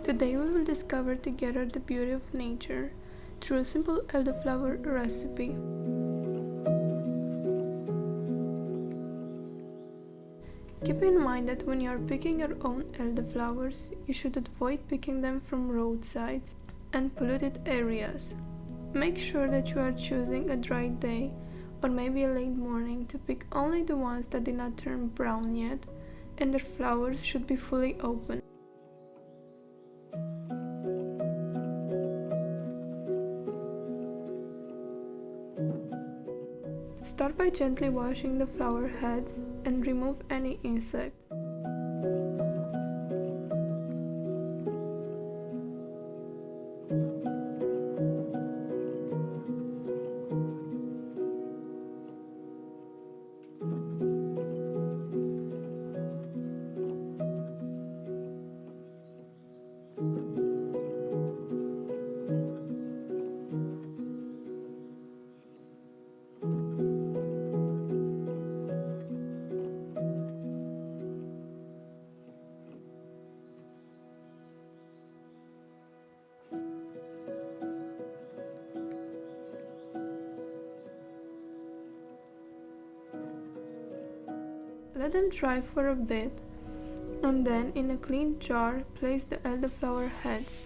Today we will discover together the beauty of nature through a simple elderflower recipe. Keep in mind that when you are picking your own elderflowers, you should avoid picking them from roadsides and polluted areas. Make sure that you are choosing a dry day or maybe a late morning to pick only the ones that did not turn brown yet, and their flowers should be fully open. Start by gently washing the flower heads and remove any insects. Let them dry for a bit, and then in a clean jar place the elderflower heads.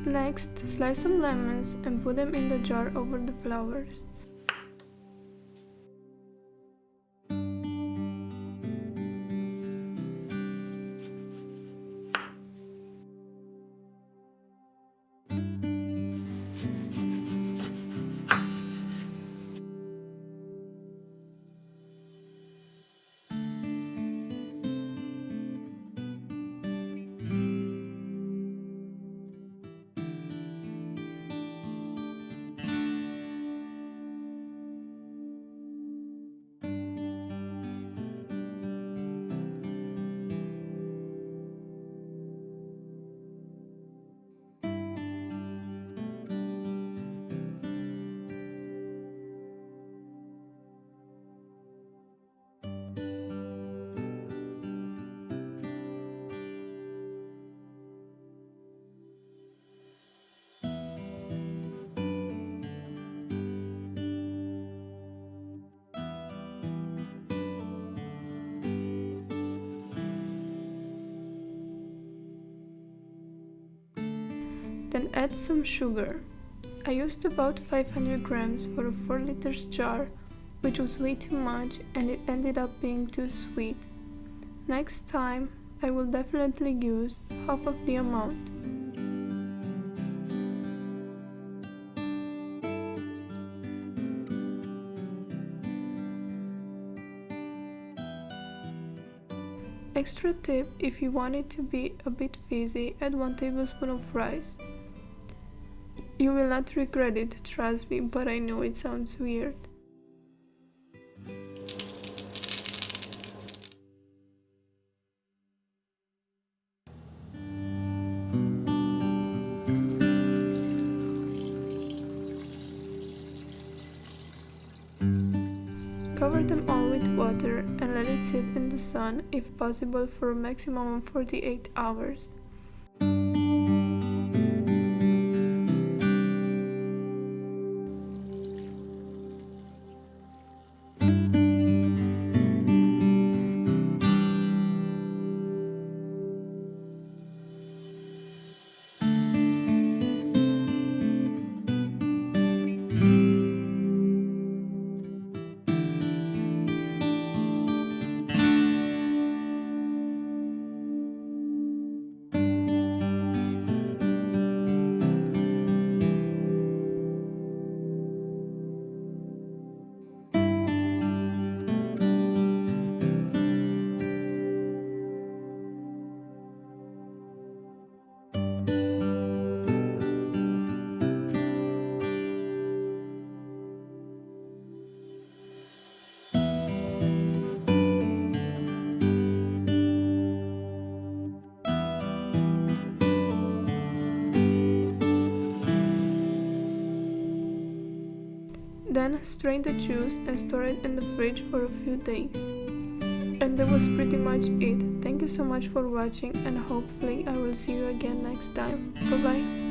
Next, slice some lemons and put them in the jar over the flowers. Then add some sugar. I used about 500 grams for a 4 liters jar, which was way too much and it ended up being too sweet. Next time, I will definitely use half of the amount. Extra tip, if you want it to be a bit fizzy, add 1 tablespoon of rice. You will not regret it, trust me, but I know it sounds weird. Cover them all with water and let it sit in the sun, if possible, for a maximum of 48 hours. Then strain the juice and store it in the fridge for a few days. And that was pretty much it. Thank you so much for watching, and hopefully I will see you again next time. Bye bye.